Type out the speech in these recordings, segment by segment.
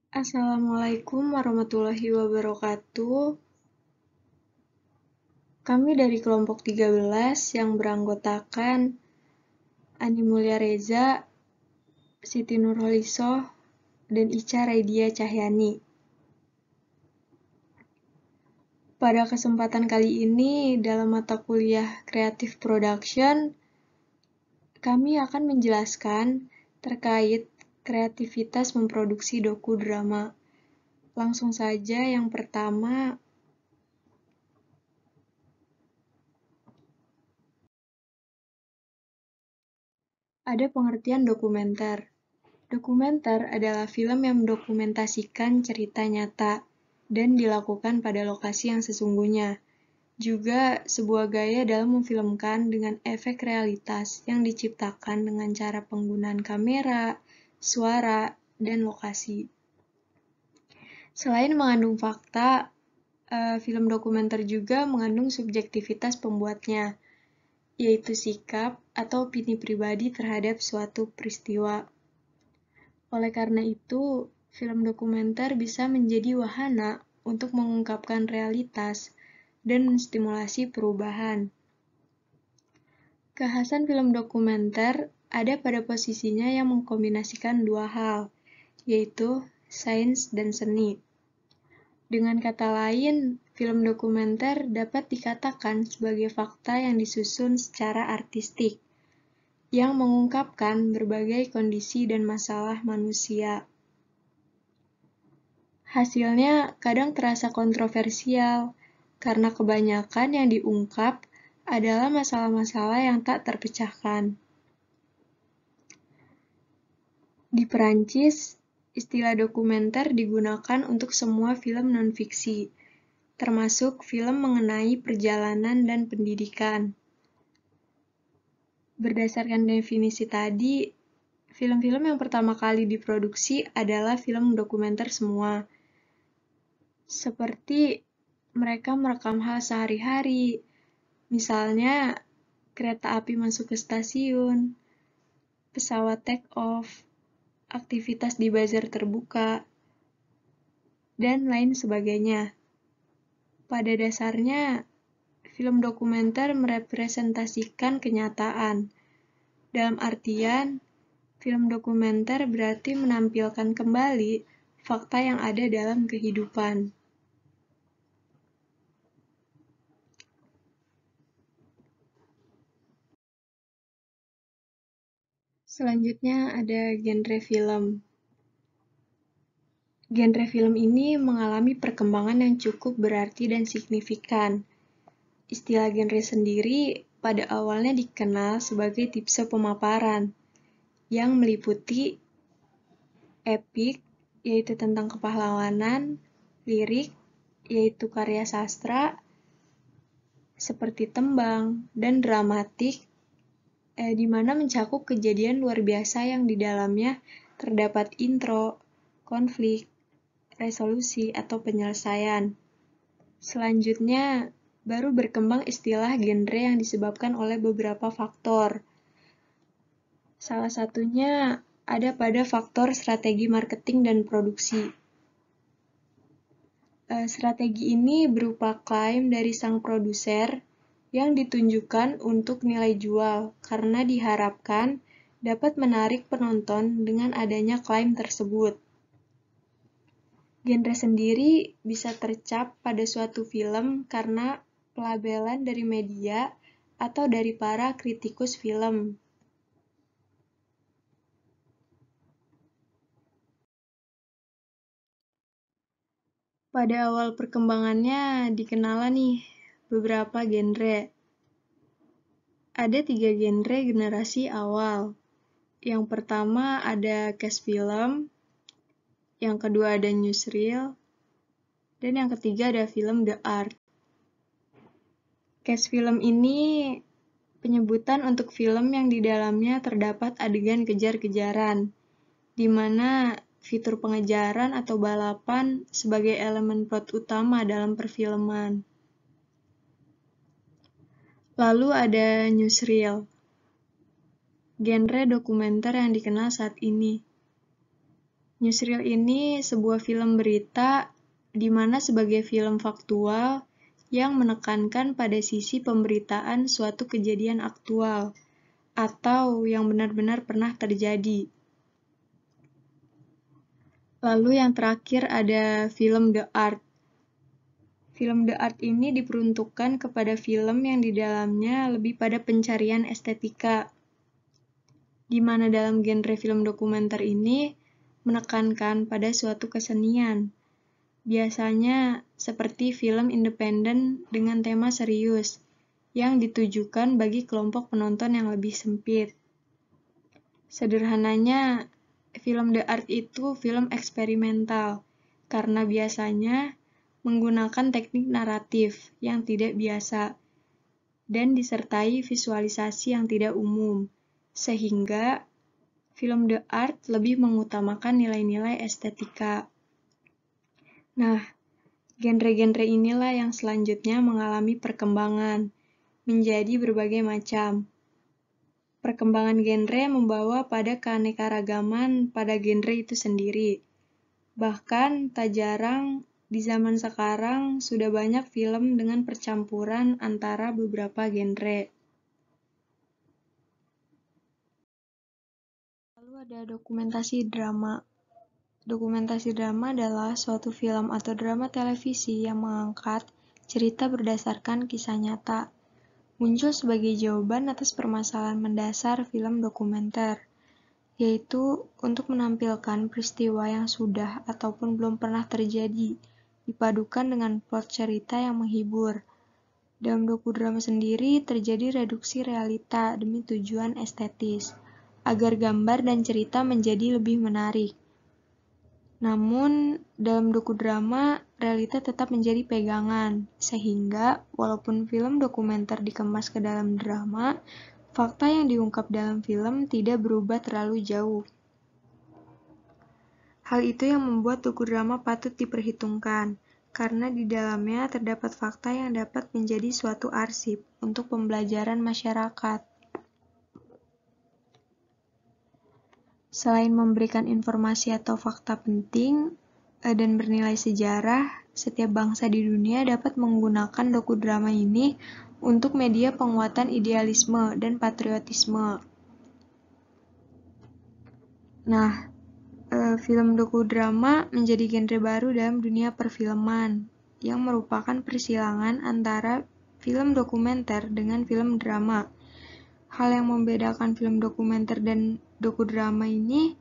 Assalamualaikum warahmatullahi wabarakatuh. Kami dari kelompok 13 yang beranggotakan Ani Mulya Reza, Siti Nurholisoh, dan Ica Raidia Cahyani. Pada kesempatan kali ini, dalam mata kuliah Creative Production, kami akan menjelaskan terkait kreativitas memproduksi doku-drama. Langsung saja, yang pertama, ada pengertian dokumenter. Dokumenter adalah film yang mendokumentasikan cerita nyata dan dilakukan pada lokasi yang sesungguhnya. Juga sebuah gaya dalam memfilmkan dengan efek realitas yang diciptakan dengan cara penggunaan kamera, suara, dan lokasi. Selain mengandung fakta, film dokumenter juga mengandung subjektivitas pembuatnya, yaitu sikap atau opini pribadi terhadap suatu peristiwa. Oleh karena itu, film dokumenter bisa menjadi wahana untuk mengungkapkan realitas dan menstimulasi perubahan. Kekhasan film dokumenter ada pada posisinya yang mengkombinasikan dua hal, yaitu sains dan seni. Dengan kata lain, film dokumenter dapat dikatakan sebagai fakta yang disusun secara artistik, yang mengungkapkan berbagai kondisi dan masalah manusia. Hasilnya kadang terasa kontroversial, karena kebanyakan yang diungkap adalah masalah-masalah yang tak terpecahkan. Di Perancis, istilah dokumenter digunakan untuk semua film non-fiksi, termasuk film mengenai perjalanan dan pendidikan. Berdasarkan definisi tadi, film-film yang pertama kali diproduksi adalah film dokumenter semua. Seperti mereka merekam hal sehari-hari, misalnya kereta api masuk ke stasiun, pesawat take off, aktivitas di bazar terbuka, dan lain sebagainya. Pada dasarnya, film dokumenter merepresentasikan kenyataan. Dalam artian, film dokumenter berarti menampilkan kembali fakta yang ada dalam kehidupan. Selanjutnya ada genre film. Genre film ini mengalami perkembangan yang cukup berarti dan signifikan. Istilah genre sendiri pada awalnya dikenal sebagai tipse pemaparan, yang meliputi epik, yaitu tentang kepahlawanan, lirik, yaitu karya sastra, seperti tembang, dan dramatik, di mana mencakup kejadian luar biasa yang di dalamnya terdapat intro, konflik, resolusi, atau penyelesaian. Selanjutnya, baru berkembang istilah genre yang disebabkan oleh beberapa faktor. Salah satunya ada pada faktor strategi marketing dan produksi. Strategi ini berupa klaim dari sang produser yang ditunjukkan untuk nilai jual karena diharapkan dapat menarik penonton dengan adanya klaim tersebut. Genre sendiri bisa tercap pada suatu film karena pelabelan dari media atau dari para kritikus film. Pada awal perkembangannya dikenal nih beberapa genre. Ada 3 genre generasi awal. Yang pertama ada cast film, yang kedua ada newsreel, dan yang ketiga ada film the art. Cast film ini penyebutan untuk film yang di dalamnya terdapat adegan kejar-kejaran, di mana fitur pengejaran atau balapan sebagai elemen plot utama dalam perfilman. Lalu ada newsreel, genre dokumenter yang dikenal saat ini. Newsreel ini sebuah film berita di mana sebagai film faktual yang menekankan pada sisi pemberitaan suatu kejadian aktual atau yang benar-benar pernah terjadi. Lalu yang terakhir ada film The Art. Film The Art ini diperuntukkan kepada film yang di dalamnya lebih pada pencarian estetika, di mana dalam genre film dokumenter ini menekankan pada suatu kesenian. Biasanya seperti film independen dengan tema serius, yang ditujukan bagi kelompok penonton yang lebih sempit. Sederhananya, film The Art itu film eksperimental, karena biasanya menggunakan teknik naratif yang tidak biasa, dan disertai visualisasi yang tidak umum, sehingga film The Art lebih mengutamakan nilai-nilai estetika. Nah, genre-genre inilah yang selanjutnya mengalami perkembangan, menjadi berbagai macam. Perkembangan genre membawa pada keanekaragaman pada genre itu sendiri. Bahkan, tak jarang di zaman sekarang sudah banyak film dengan percampuran antara beberapa genre. Lalu ada dokumentasi drama. Dokumentasi drama adalah suatu film atau drama televisi yang mengangkat cerita berdasarkan kisah nyata. Muncul sebagai jawaban atas permasalahan mendasar film dokumenter, yaitu untuk menampilkan peristiwa yang sudah ataupun belum pernah terjadi, dipadukan dengan plot cerita yang menghibur. Dalam dokudrama sendiri terjadi reduksi realita demi tujuan estetis, agar gambar dan cerita menjadi lebih menarik. Namun, dalam dokudrama, realita tetap menjadi pegangan, sehingga walaupun film dokumenter dikemas ke dalam drama, fakta yang diungkap dalam film tidak berubah terlalu jauh. Hal itu yang membuat dokudrama patut diperhitungkan, karena di dalamnya terdapat fakta yang dapat menjadi suatu arsip untuk pembelajaran masyarakat. Selain memberikan informasi atau fakta penting dan bernilai sejarah, setiap bangsa di dunia dapat menggunakan dokudrama ini untuk media penguatan idealisme dan patriotisme. Nah, film dokudrama menjadi genre baru dalam dunia perfilman, yang merupakan persilangan antara film dokumenter dengan film drama. Hal yang membedakan film dokumenter dan dokudrama ini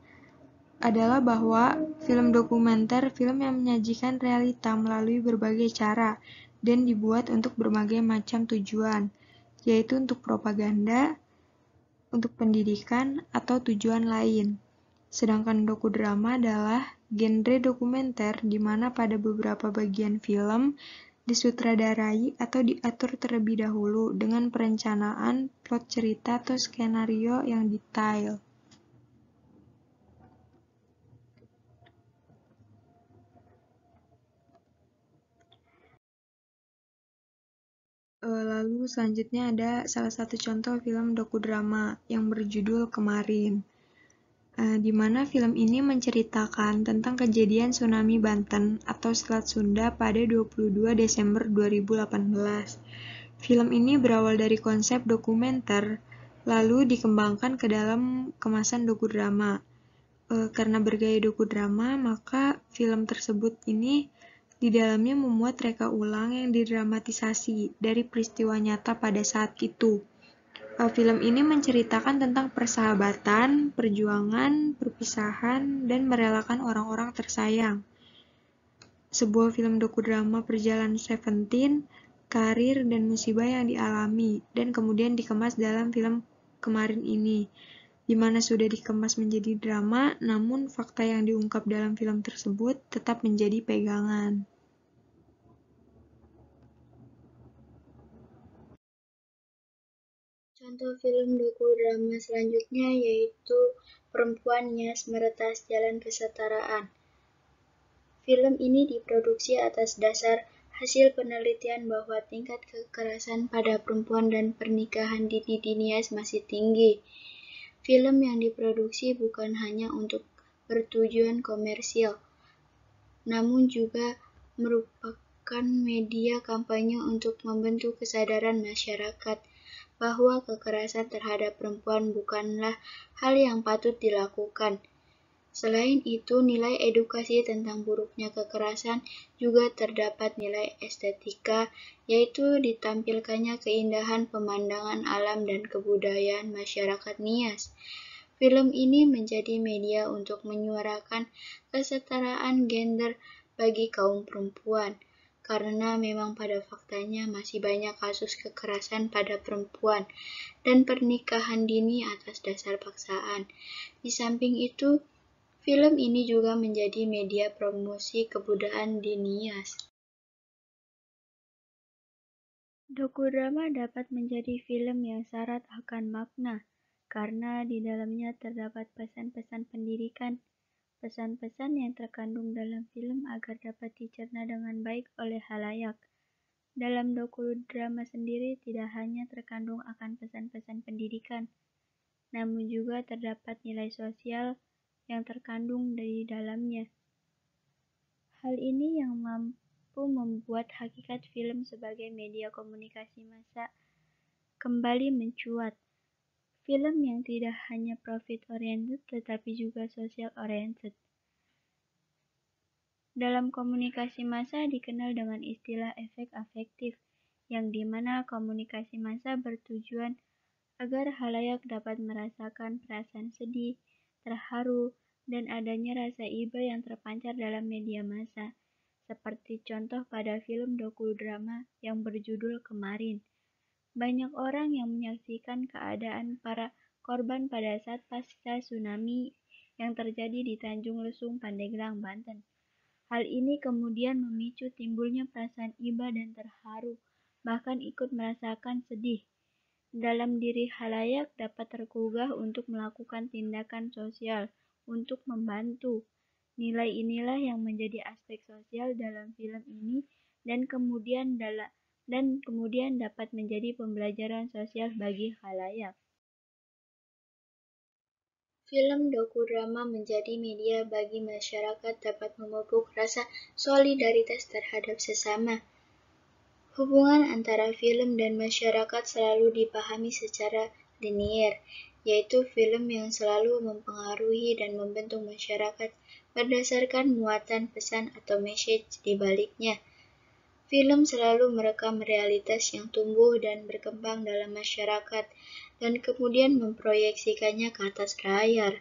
adalah bahwa film dokumenter film yang menyajikan realita melalui berbagai cara dan dibuat untuk berbagai macam tujuan, yaitu untuk propaganda, untuk pendidikan, atau tujuan lain. Sedangkan dokudrama adalah genre dokumenter di mana pada beberapa bagian film disutradarai atau diatur terlebih dahulu dengan perencanaan, plot cerita, atau skenario yang detail. Lalu selanjutnya ada salah satu contoh film dokudrama yang berjudul Kemarin, di mana film ini menceritakan tentang kejadian tsunami Banten atau Selat Sunda pada 22 Desember 2018. Film ini berawal dari konsep dokumenter, lalu dikembangkan ke dalam kemasan dokudrama. Karena bergaya dokudrama, maka film tersebut ini di dalamnya memuat reka ulang yang didramatisasi dari peristiwa nyata pada saat itu. Film ini menceritakan tentang persahabatan, perjuangan, perpisahan, dan merelakan orang-orang tersayang. Sebuah film dokudrama perjalanan Seventeen, karir, dan musibah yang dialami, dan kemudian dikemas dalam film Kemarin ini, di mana sudah dikemas menjadi drama, namun fakta yang diungkap dalam film tersebut tetap menjadi pegangan. Contoh film dokudrama selanjutnya yaitu Perempuan Nias Meretas Jalan Kesetaraan. Film ini diproduksi atas dasar hasil penelitian bahwa tingkat kekerasan pada perempuan dan pernikahan dini di Nias masih tinggi. Film yang diproduksi bukan hanya untuk bertujuan komersial, namun juga merupakan media kampanye untuk membentuk kesadaran masyarakat bahwa kekerasan terhadap perempuan bukanlah hal yang patut dilakukan. Selain itu, nilai edukasi tentang buruknya kekerasan juga terdapat nilai estetika, yaitu ditampilkannya keindahan pemandangan alam dan kebudayaan masyarakat Nias. Film ini menjadi media untuk menyuarakan kesetaraan gender bagi kaum perempuan, karena memang pada faktanya masih banyak kasus kekerasan pada perempuan dan pernikahan dini atas dasar paksaan. Di samping itu, film ini juga menjadi media promosi kebudayaan di Nias. Dokudrama dapat menjadi film yang syarat akan makna, karena di dalamnya terdapat pesan-pesan pendidikan, pesan-pesan yang terkandung dalam film agar dapat dicerna dengan baik oleh halayak. Dalam dokudrama sendiri tidak hanya terkandung akan pesan-pesan pendidikan, namun juga terdapat nilai sosial yang terkandung di dalamnya. Hal ini yang mampu membuat hakikat film sebagai media komunikasi massa kembali mencuat. Film yang tidak hanya profit-oriented tetapi juga social-oriented. Dalam komunikasi massa dikenal dengan istilah efek afektif, yang dimana komunikasi massa bertujuan agar halayak dapat merasakan perasaan sedih, terharu, dan adanya rasa iba yang terpancar dalam media massa, seperti contoh pada film dokudrama yang berjudul Kemarin. Banyak orang yang menyaksikan keadaan para korban pada saat pasca tsunami yang terjadi di Tanjung Lesung, Pandeglang, Banten. Hal ini kemudian memicu timbulnya perasaan iba dan terharu, bahkan ikut merasakan sedih. Dalam diri halayak dapat tergugah untuk melakukan tindakan sosial untuk membantu. Nilai inilah yang menjadi aspek sosial dalam film ini dan kemudian dapat menjadi pembelajaran sosial bagi halayak. Film dokudrama menjadi media bagi masyarakat dapat memupuk rasa solidaritas terhadap sesama. Hubungan antara film dan masyarakat selalu dipahami secara linier, yaitu film yang selalu mempengaruhi dan membentuk masyarakat berdasarkan muatan pesan atau message di baliknya. Film selalu merekam realitas yang tumbuh dan berkembang dalam masyarakat dan kemudian memproyeksikannya ke atas layar.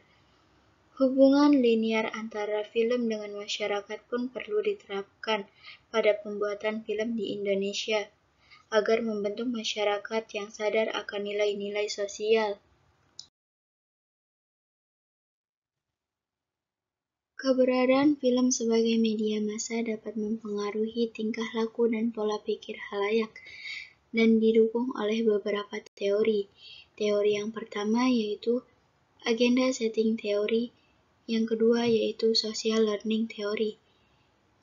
Hubungan linear antara film dengan masyarakat pun perlu diterapkan pada pembuatan film di Indonesia, agar membentuk masyarakat yang sadar akan nilai-nilai sosial. Keberadaan film sebagai media massa dapat mempengaruhi tingkah laku dan pola pikir halayak, dan didukung oleh beberapa teori. Teori yang pertama yaitu agenda setting teori, yang kedua yaitu social learning theory.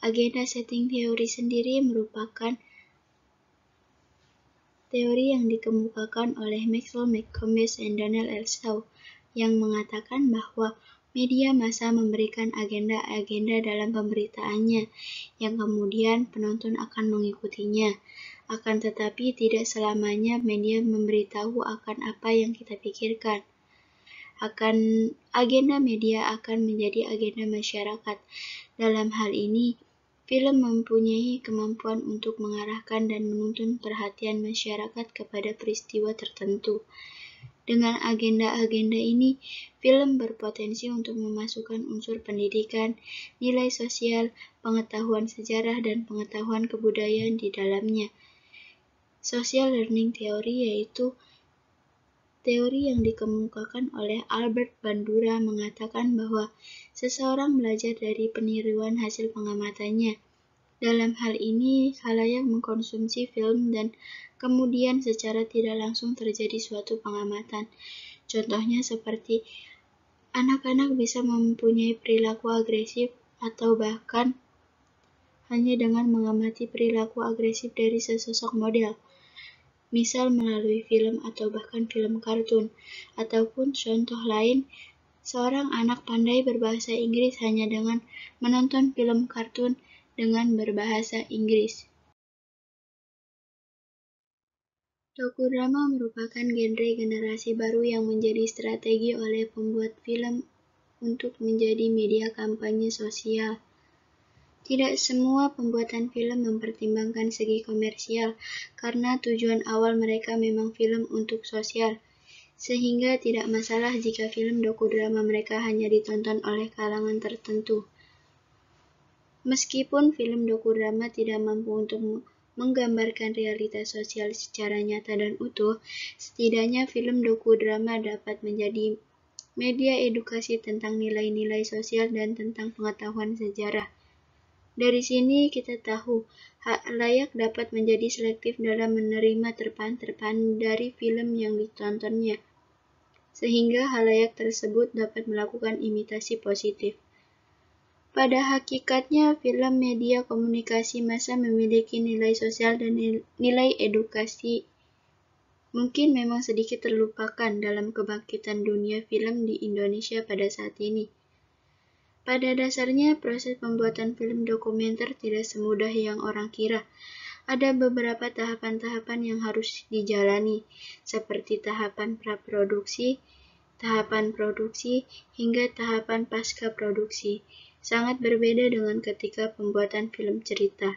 Agenda setting teori sendiri merupakan teori yang dikemukakan oleh Maxwell McCombs dan Donald L. Shaw, yang mengatakan bahwa media massa memberikan agenda-agenda dalam pemberitaannya, yang kemudian penonton akan mengikutinya. Akan tetapi tidak selamanya media memberitahu akan apa yang kita pikirkan. Agenda media akan menjadi agenda masyarakat. Dalam hal ini, film mempunyai kemampuan untuk mengarahkan dan menuntun perhatian masyarakat kepada peristiwa tertentu. Dengan agenda-agenda ini, film berpotensi untuk memasukkan unsur pendidikan, nilai sosial, pengetahuan sejarah, dan pengetahuan kebudayaan di dalamnya. Social learning theory yaitu teori yang dikemukakan oleh Albert Bandura mengatakan bahwa seseorang belajar dari peniruan hasil pengamatannya. Dalam hal ini, halayak mengkonsumsi film dan kemudian secara tidak langsung terjadi suatu pengamatan. Contohnya seperti anak-anak bisa mempunyai perilaku agresif atau bahkan hanya dengan mengamati perilaku agresif dari sesosok model, misal melalui film atau bahkan film kartun, ataupun contoh lain Seorang anak pandai berbahasa Inggris hanya dengan menonton film kartun dengan berbahasa Inggris. Dokudrama merupakan genre generasi baru yang menjadi strategi oleh pembuat film untuk menjadi media kampanye sosial. Tidak semua pembuatan film mempertimbangkan segi komersial, karena tujuan awal mereka memang film untuk sosial, sehingga tidak masalah jika film dokudrama mereka hanya ditonton oleh kalangan tertentu. Meskipun film dokudrama tidak mampu untuk menggambarkan realitas sosial secara nyata dan utuh, setidaknya film dokudrama dapat menjadi media edukasi tentang nilai-nilai sosial dan tentang pengetahuan sejarah. Dari sini kita tahu, khalayak dapat menjadi selektif dalam menerima terpaan-terpaan dari film yang ditontonnya, sehingga khalayak tersebut dapat melakukan imitasi positif. Pada hakikatnya, film media komunikasi massa memiliki nilai sosial dan nilai edukasi mungkin memang sedikit terlupakan dalam kebangkitan dunia film di Indonesia pada saat ini. Pada dasarnya, proses pembuatan film dokumenter tidak semudah yang orang kira. Ada beberapa tahapan-tahapan yang harus dijalani, seperti tahapan praproduksi, tahapan produksi, hingga tahapan pasca produksi. Sangat berbeda dengan ketika pembuatan film cerita.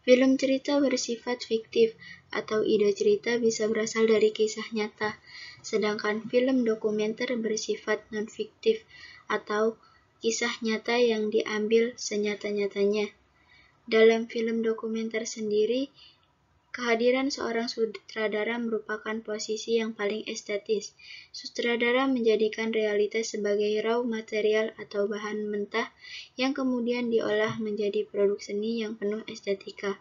Film cerita bersifat fiktif, atau ide cerita bisa berasal dari kisah nyata, sedangkan film dokumenter bersifat non-fiktif, atau kisah nyata yang diambil senyata-nyatanya. Dalam film dokumenter sendiri, kehadiran seorang sutradara merupakan posisi yang paling estetis. Sutradara menjadikan realitas sebagai raw material atau bahan mentah yang kemudian diolah menjadi produk seni yang penuh estetika.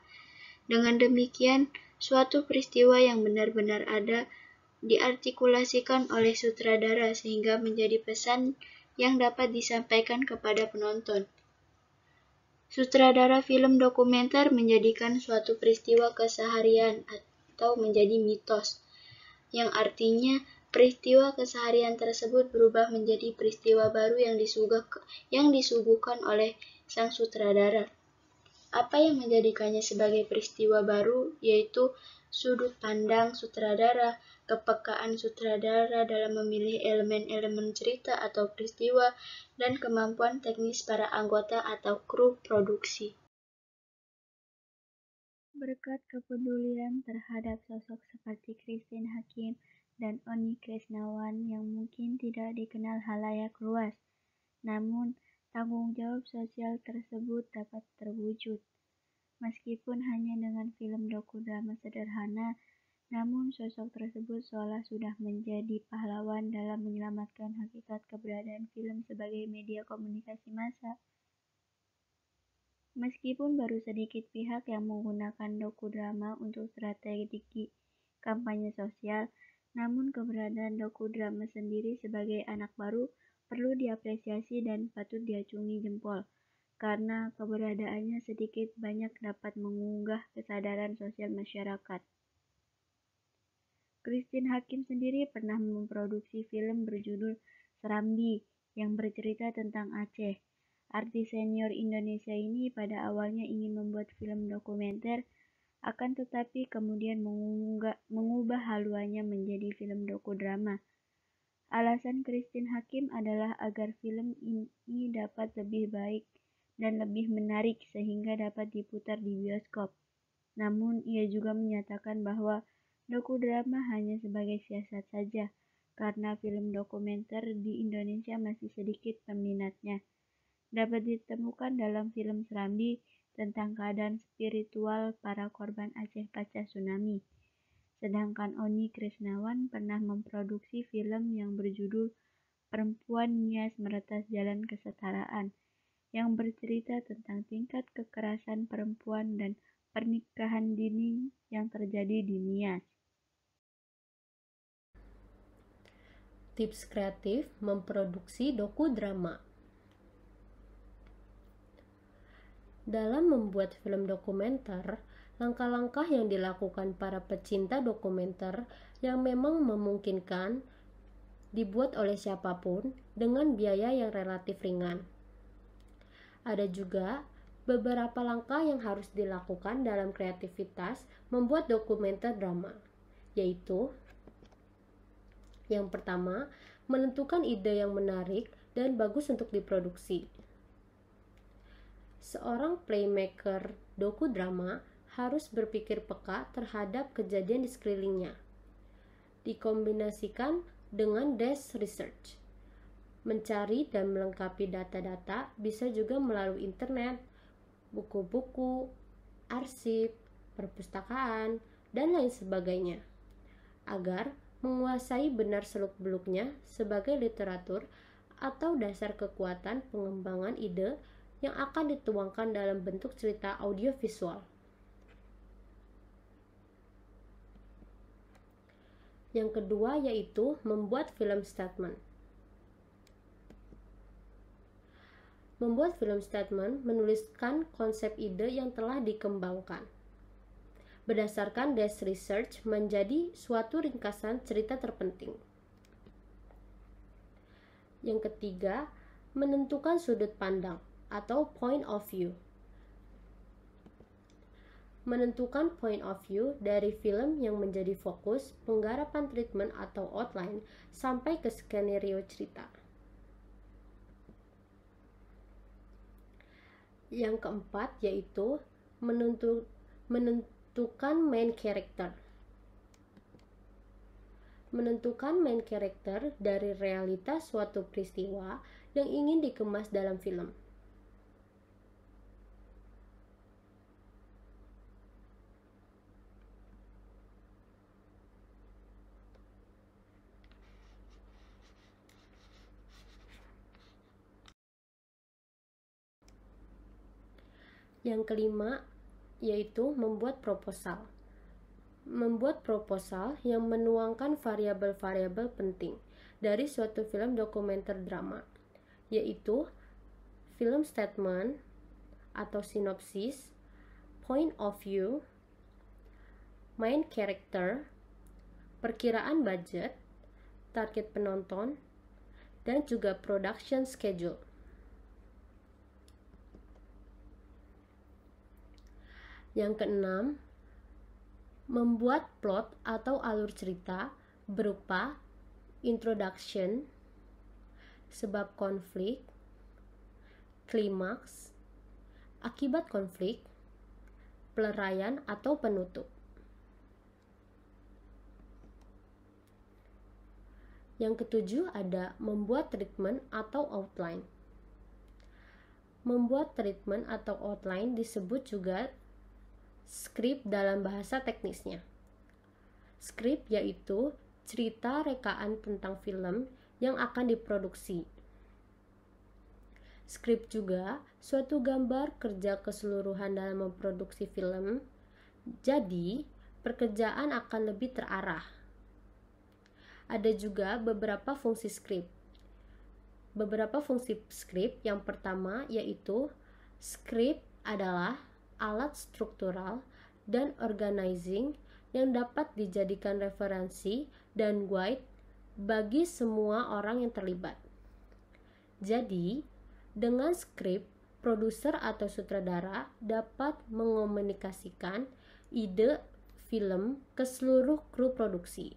Dengan demikian, suatu peristiwa yang benar-benar ada diartikulasikan oleh sutradara sehingga menjadi pesan yang dapat disampaikan kepada penonton. Sutradara film dokumenter menjadikan suatu peristiwa keseharian atau menjadi mitos, yang artinya peristiwa keseharian tersebut berubah menjadi peristiwa baru yang disuguhkan oleh sang sutradara. Apa yang menjadikannya sebagai peristiwa baru yaitu sudut pandang sutradara, kepekaan sutradara dalam memilih elemen-elemen cerita atau peristiwa, dan kemampuan teknis para anggota atau kru produksi. Berkat kepedulian terhadap sosok seperti Christine Hakim dan Oni Krisnawan yang mungkin tidak dikenal khalayak luas, namun tanggung jawab sosial tersebut dapat terwujud. Meskipun hanya dengan film dokudrama sederhana, namun sosok tersebut seolah sudah menjadi pahlawan dalam menyelamatkan hakikat keberadaan film sebagai media komunikasi massa. Meskipun baru sedikit pihak yang menggunakan dokudrama untuk strategi kampanye sosial, namun keberadaan dokudrama sendiri sebagai anak baru perlu diapresiasi dan patut diacungi jempol, karena keberadaannya sedikit banyak dapat mengunggah kesadaran sosial masyarakat. Christine Hakim sendiri pernah memproduksi film berjudul Serambi yang bercerita tentang Aceh. Artis senior Indonesia ini pada awalnya ingin membuat film dokumenter, akan tetapi kemudian mengubah haluannya menjadi film dokudrama. Alasan Christine Hakim adalah agar film ini dapat lebih baik dan lebih menarik sehingga dapat diputar di bioskop. Namun ia juga menyatakan bahwa dokudrama hanya sebagai siasat saja, karena film dokumenter di Indonesia masih sedikit peminatnya. Dapat ditemukan dalam film Serambi tentang keadaan spiritual para korban Aceh pasca tsunami. Sedangkan Oni Krisnawan pernah memproduksi film yang berjudul Perempuan Nias Meretas Jalan Kesetaraan, yang bercerita tentang tingkat kekerasan perempuan dan pernikahan dini yang terjadi di Nias. Tips kreatif memproduksi dokudrama. Dalam membuat film dokumenter, langkah-langkah yang dilakukan para pecinta dokumenter yang memang memungkinkan dibuat oleh siapapun dengan biaya yang relatif ringan. Ada juga beberapa langkah yang harus dilakukan dalam kreativitas membuat dokumenter drama, yaitu yang pertama, menentukan ide yang menarik dan bagus untuk diproduksi. Seorang playmaker dokudrama harus berpikir peka terhadap kejadian di sekelilingnya, dikombinasikan dengan desk research. Mencari dan melengkapi data-data bisa juga melalui internet, buku-buku, arsip, perpustakaan, dan lain sebagainya, agar menguasai benar seluk-beluknya sebagai literatur atau dasar kekuatan pengembangan ide yang akan dituangkan dalam bentuk cerita audiovisual. Yang kedua yaitu membuat film statement. Membuat film statement menuliskan konsep ide yang telah dikembangkan berdasarkan desk research menjadi suatu ringkasan cerita terpenting. Yang ketiga, menentukan sudut pandang atau point of view. Menentukan point of view dari film yang menjadi fokus penggarapan treatment atau outline sampai ke skenario cerita. Yang keempat yaitu menentukan main character. Menentukan main character dari realitas suatu peristiwa yang ingin dikemas dalam film. Yang kelima yaitu membuat proposal. Membuat proposal yang menuangkan variabel-variabel penting dari suatu film dokumenter drama, yaitu film statement atau sinopsis, point of view, main character, perkiraan budget, target penonton, dan juga production schedule. Yang keenam, membuat plot atau alur cerita berupa introduction, sebab konflik, klimaks, akibat konflik, peleraian atau penutup. Yang ketujuh ada membuat treatment atau outline. Membuat treatment atau outline disebut juga skrip dalam bahasa teknisnya. Skrip yaitu cerita rekaan tentang film yang akan diproduksi. Skrip juga suatu gambar kerja keseluruhan dalam memproduksi film, jadi pekerjaan akan lebih terarah. Ada juga beberapa fungsi skrip. Beberapa fungsi skrip yang pertama yaitu skrip adalah alat struktural dan organizing yang dapat dijadikan referensi dan guide bagi semua orang yang terlibat. Jadi, dengan skrip, produser atau sutradara dapat mengomunikasikan ide film ke seluruh kru produksi.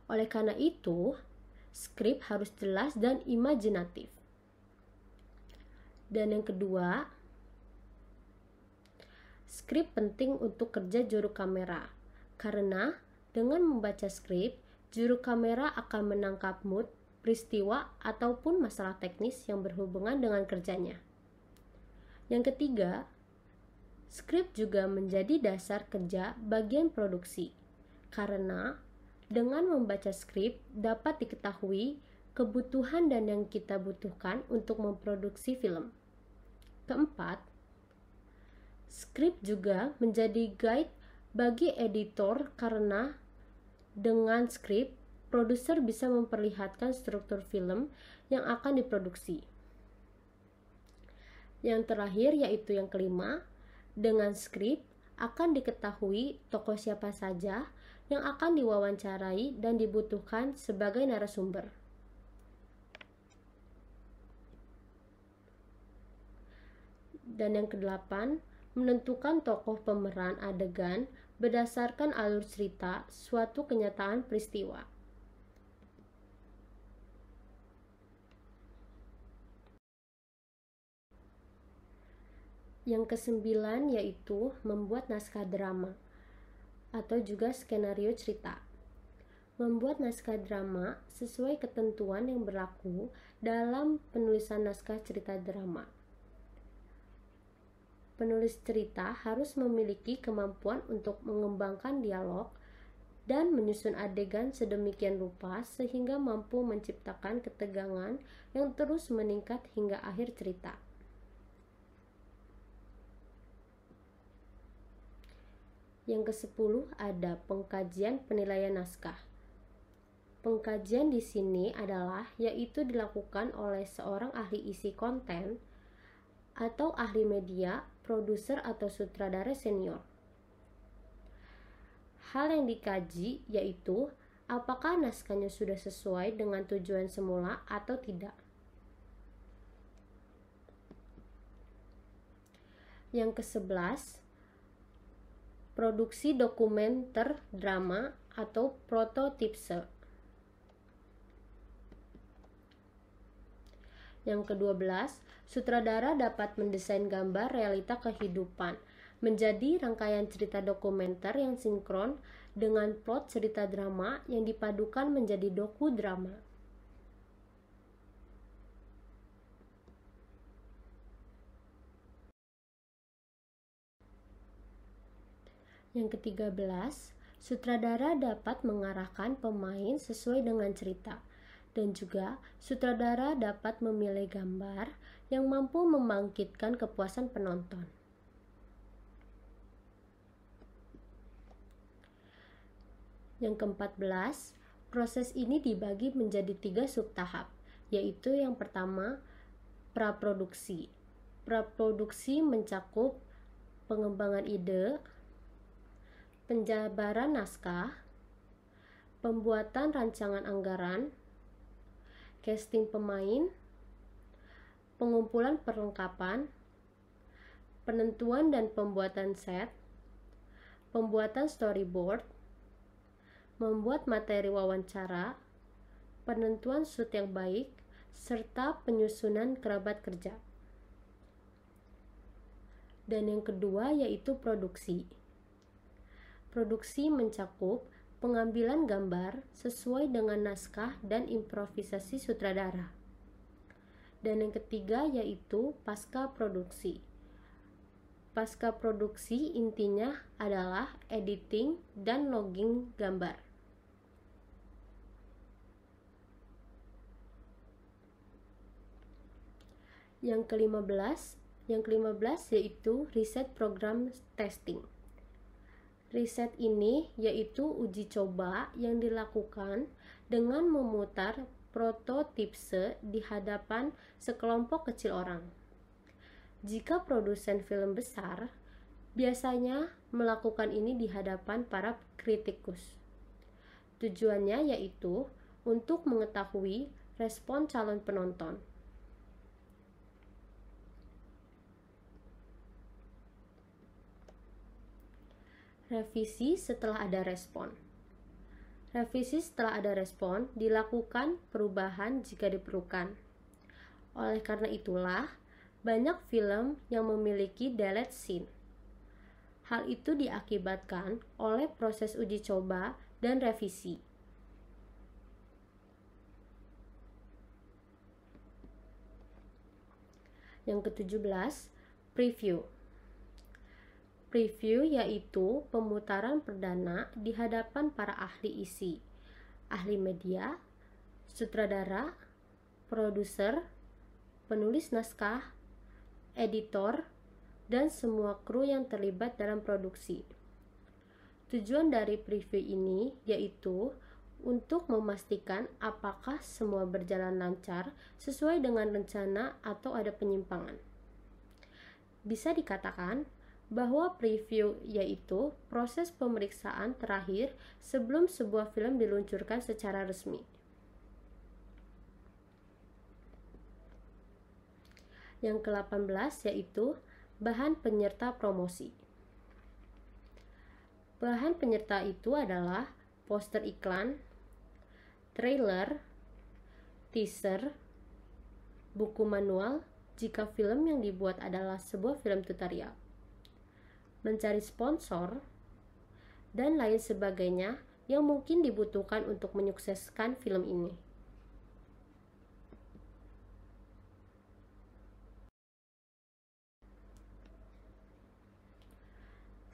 Oleh karena itu, skrip harus jelas dan imajinatif. Dan yang kedua, skrip penting untuk kerja juru kamera, karena dengan membaca skrip, juru kamera akan menangkap mood, peristiwa, ataupun masalah teknis yang berhubungan dengan kerjanya. Yang ketiga, skrip juga menjadi dasar kerja bagian produksi, karena dengan membaca skrip dapat diketahui kebutuhan dan yang kita butuhkan untuk memproduksi film. Keempat, skrip juga menjadi guide bagi editor karena dengan skrip, produser bisa memperlihatkan struktur film yang akan diproduksi. Yang terakhir yaitu yang kelima, dengan skrip akan diketahui tokoh siapa saja yang akan diwawancarai dan dibutuhkan sebagai narasumber. Dan yang kedelapan, menentukan tokoh pemeran adegan berdasarkan alur cerita suatu kenyataan peristiwa. Yang kesembilan yaitu membuat naskah drama atau juga skenario cerita. Membuat naskah drama sesuai ketentuan yang berlaku dalam penulisan naskah cerita drama. Penulis cerita harus memiliki kemampuan untuk mengembangkan dialog dan menyusun adegan sedemikian rupa sehingga mampu menciptakan ketegangan yang terus meningkat hingga akhir cerita. Yang ke-10 ada pengkajian penilaian naskah. Pengkajian di sini adalah yaitu dilakukan oleh seorang ahli isi konten atau ahli media, produser atau sutradara senior. Hal yang dikaji yaitu apakah naskahnya sudah sesuai dengan tujuan semula atau tidak. Yang ke-11, produksi dokumenter drama atau prototipse. Yang ke-12, sutradara dapat mendesain gambar realita kehidupan menjadi rangkaian cerita dokumenter yang sinkron dengan plot cerita drama yang dipadukan menjadi dokudrama. Yang ke-13, sutradara dapat mengarahkan pemain sesuai dengan cerita, dan juga sutradara dapat memilih gambar yang mampu membangkitkan kepuasan penonton. Yang ke-14, proses ini dibagi menjadi 3 subtahap, yaitu yang pertama, praproduksi. Praproduksi mencakup pengembangan ide, penjabaran naskah, pembuatan rancangan anggaran, casting pemain, pengumpulan perlengkapan, penentuan dan pembuatan set, pembuatan storyboard, membuat materi wawancara, penentuan shoot yang baik, serta penyusunan kerabat kerja. Dan yang kedua yaitu produksi. Produksi mencakup pengambilan gambar sesuai dengan naskah dan improvisasi sutradara. Dan yang ketiga yaitu pasca produksi. Pasca produksi intinya adalah editing dan logging gambar. Yang ke-15 yaitu riset program testing. Riset ini yaitu uji coba yang dilakukan dengan memutar prototipse di hadapan sekelompok kecil orang. Jika produsen film besar, biasanya melakukan ini di hadapan para kritikus. Tujuannya yaitu untuk mengetahui respon calon penonton. Revisi setelah ada respon. Revisi setelah ada respon dilakukan perubahan jika diperlukan. Oleh karena itulah, banyak film yang memiliki delete scene. Hal itu diakibatkan oleh proses uji coba dan revisi. Yang ke-17, preview. Preview yaitu pemutaran perdana di hadapan para ahli isi, ahli media, sutradara, produser, penulis naskah, editor, dan semua kru yang terlibat dalam produksi. Tujuan dari preview ini yaitu untuk memastikan apakah semua berjalan lancar sesuai dengan rencana atau ada penyimpangan. Bisa dikatakan bahwa preview yaitu proses pemeriksaan terakhir sebelum sebuah film diluncurkan secara resmi. Yang ke-18 yaitu bahan penyerta promosi. Bahan penyerta itu adalah poster iklan, trailer, teaser, buku manual jika film yang dibuat adalah sebuah film tutorial, mencari sponsor, dan lain sebagainya yang mungkin dibutuhkan untuk menyukseskan film ini.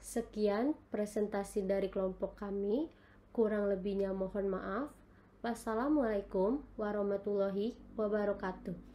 Sekian presentasi dari kelompok kami, kurang lebihnya mohon maaf. Wassalamualaikum warahmatullahi wabarakatuh.